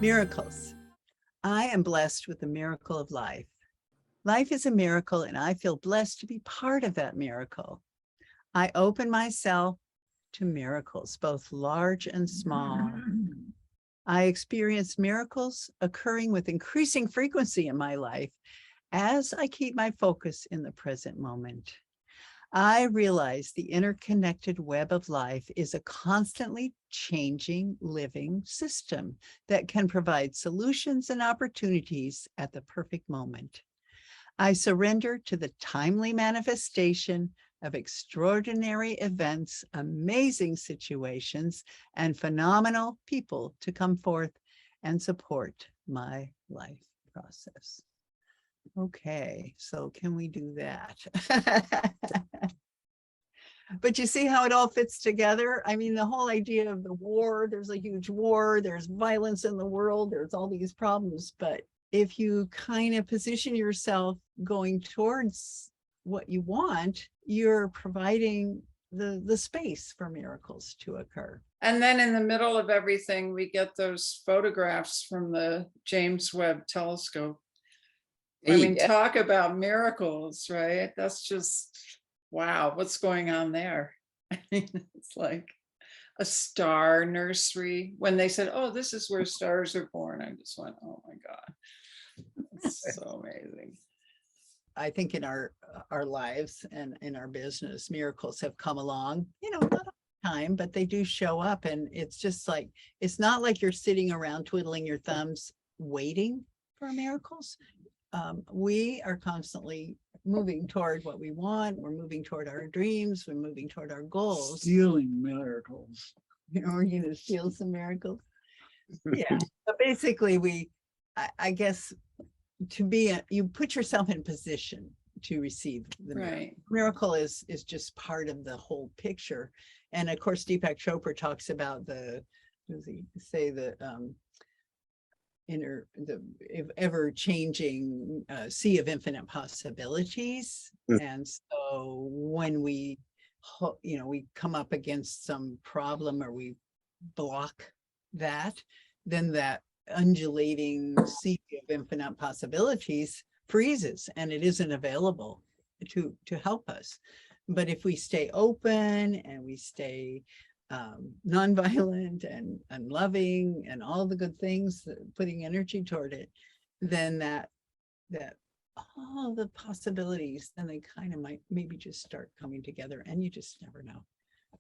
Miracles. I am blessed with the miracle of life. Life is a miracle, and I feel blessed to be part of that miracle. I open myself to miracles, both large and small. I experience miracles occurring with increasing frequency in my life as I keep my focus in the present moment. I realize the interconnected web of life is a constantly changing living system that can provide solutions and opportunities at the perfect moment. I surrender to the timely manifestation of extraordinary events, amazing situations, and phenomenal people to come forth and support my life process. Okay, so can we do that? But you see how it all fits together? I mean, the whole idea of the war, there's a huge war, there's violence in the world, there's all these problems. But if you kind of position yourself going towards what you want, you're providing the space for miracles to occur. And then in the middle of everything, we get those photographs from the James Webb Telescope. I mean, talk about miracles, right? That's just, wow, what's going on there? I mean, it's like a star nursery. When they said, oh, this is where stars are born, I just went, oh my God, it's so amazing. I think in our lives and in our business, miracles have come along, not all the time, but they do show up. And it's just like, it's not like you're sitting around twiddling your thumbs waiting for miracles. We are constantly moving toward what we want. We're moving toward our dreams. We're moving toward our goals. Stealing miracles. We're going to steal some miracles. Yeah. So basically, I guess, you put yourself in position to receive the miracle. Right. Miracle is just part of the whole picture. And of course, Deepak Chopra talks about the ever-changing sea of infinite possibilities. And so when we come up against some problem or we block that, then that undulating sea of infinite possibilities freezes and it isn't available to help us. But if we stay open and we stay nonviolent and loving and all the good things, putting energy toward it, then that all the possibilities, then they kind of might maybe just start coming together, and you just never know.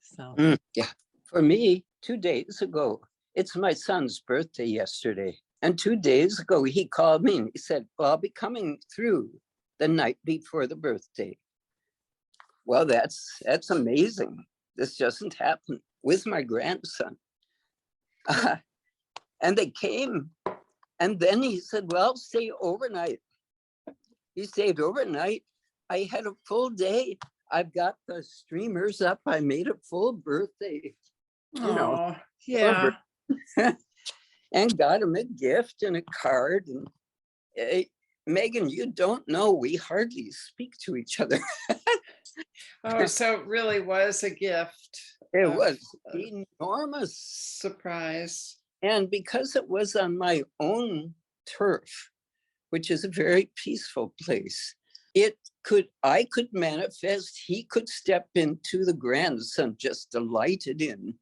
So yeah, for me, 2 days ago, it's my son's birthday yesterday, and 2 days ago he called me and he said, well, I'll be coming through the night before the birthday. Well, that's amazing. This doesn't happen with my grandson. And they came, and then he said, well, stay overnight. He stayed overnight. I had a full day. I've got the streamers up. I made a full birthday, yeah. And got him a gift and a card. And Megan, you don't know, we hardly speak to each other. Oh, so it really was a gift. It was enormous surprise. And because it was on my own turf, which is a very peaceful place, I could manifest, he could step into the grandson just delighted in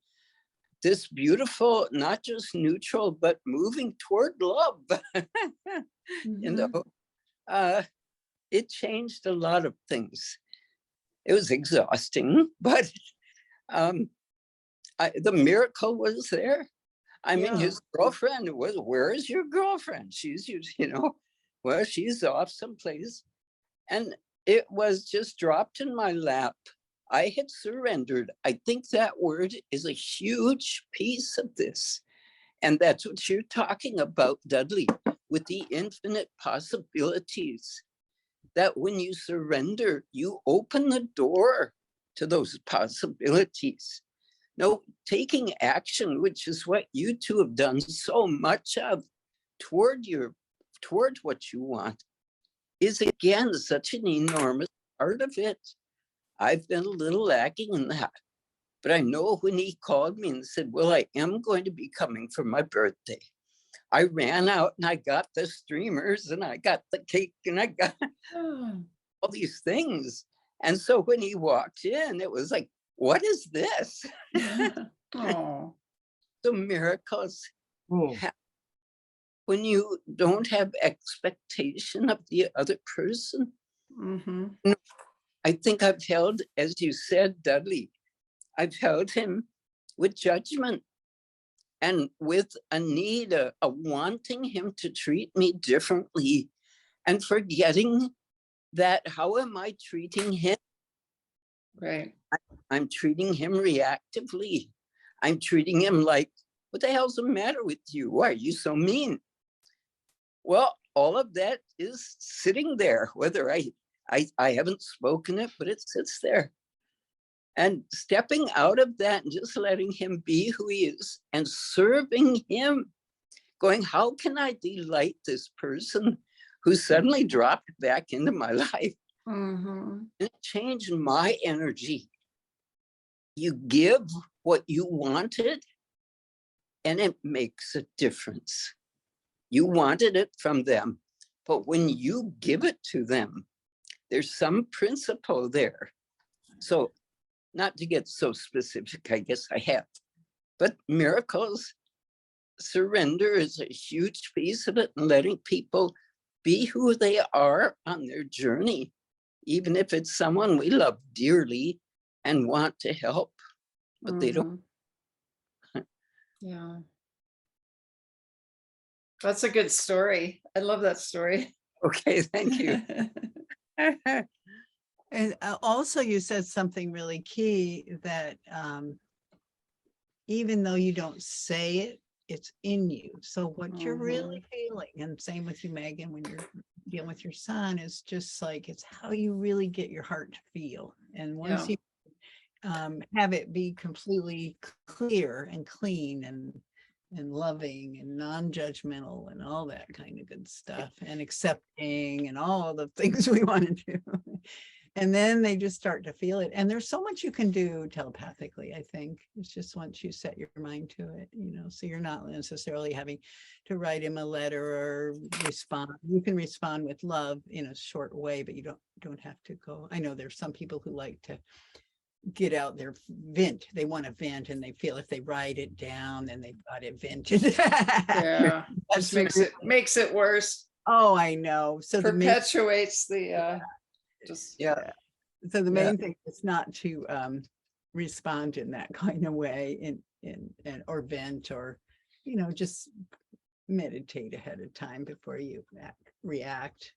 this beautiful, not just neutral, but moving toward love. It changed a lot of things. It was exhausting, but the miracle was there. I mean, his girlfriend was, where is your girlfriend? She's, well, she's off someplace. And it was just dropped in my lap. I had surrendered. I think that word is a huge piece of this. And that's what you're talking about, Dudley, with the infinite possibilities. That when you surrender, you open the door to those possibilities. No, taking action, which is what you two have done so much of toward what you want, is again such an enormous part of it. I've been a little lacking in that. But I know when he called me and said, well, I am going to be coming for my birthday. I ran out and I got the streamers and I got the cake and I got all these things. And so when he walked in, it was like, what is this? Oh, So miracles, Oh, when you don't have expectation of the other person. mhm. I think I've held, as you said, Dudley, I've held him with judgment and with a need, a wanting him to treat me differently, and forgetting that how am I treating him? Right. I'm treating him reactively. I'm treating him like, what the hell's the matter with you? Why are you so mean? Well, all of that is sitting there, whether I haven't spoken it, but it sits there. And stepping out of that and just letting him be who he is and serving him, going, how can I delight this person who suddenly dropped back into my life? Mhm. And it changed my energy. You give what you wanted, and it makes a difference. You wanted it from them, but when you give it to them, there's some principle there. So, not to get so specific, I guess I have, but miracles, surrender is a huge piece of it, and letting people be who they are on their journey, even if it's someone we love dearly and want to help, but they don't. Yeah. That's a good story. I love that story. Okay, thank you. And also you said something really key that even though you don't say it, it's in you. So what you're really feeling, and same with you, Megan, when you're dealing with your son, is just like, it's how you really get your heart to feel. And once you have it be completely clear and clean and loving and non-judgmental and all that kind of good stuff, and accepting and all the things we want to do. And then they just start to feel it. And there's so much you can do telepathically, I think. It's just once you set your mind to it, so you're not necessarily having to write him a letter or respond. You can respond with love in a short way, but you don't have to go. I know there's some people who like to get out their vent. They want to vent, and they feel if they write it down, then they've got it vented. Yeah. Just makes it worse. Oh, I know. So perpetuates the So the main thing is not to respond in that kind of way, and or vent, or just meditate ahead of time before you react,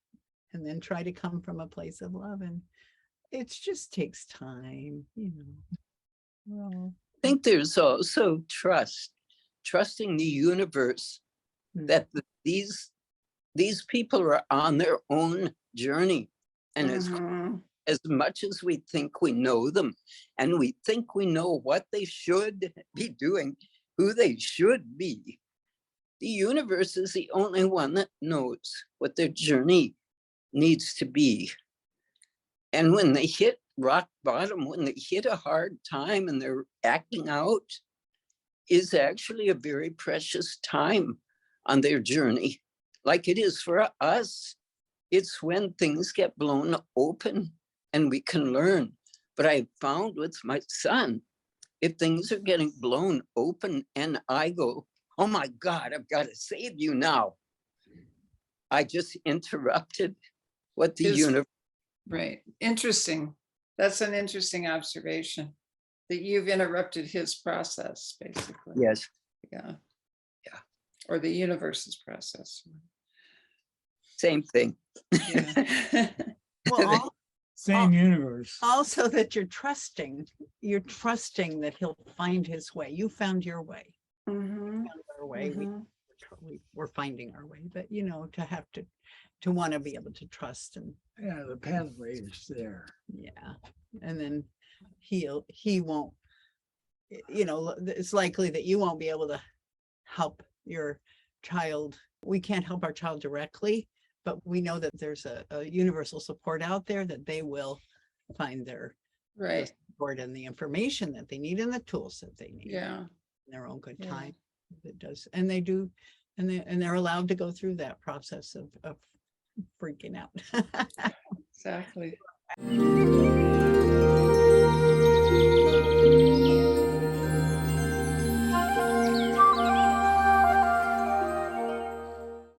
and then try to come from a place of love. And it just takes time, Well, I think there's also trusting the universe, that these people are on their own journey, and as much as we think we know them, and we think we know what they should be doing, who they should be, the universe is the only one that knows what their journey needs to be. And when they hit rock bottom, when they hit a hard time and they're acting out, is actually a very precious time on their journey, like it is for us. It's when things get blown open and we can learn. But I found with my son, if things are getting blown open and I go, oh my God, I've got to save you now, I just interrupted what the universe. Right. Interesting. That's an interesting observation, that you've interrupted his process, basically. Yes. Yeah. Or the universe's process. Same thing. Yeah. well, same universe. Also that you're trusting that he'll find his way. You found your way. Mhm. Our way. We're finding our way, but to have to want to be able to trust, and The pathway is there. and then he won't, it's likely that you won't be able to help your child. We can't help our child directly, but we know that there's a universal support out there, that they will find their support and the information that they need and the tools that they need. Yeah. In their own good time. It does, and they do and they're allowed to go through that process of freaking out. Exactly.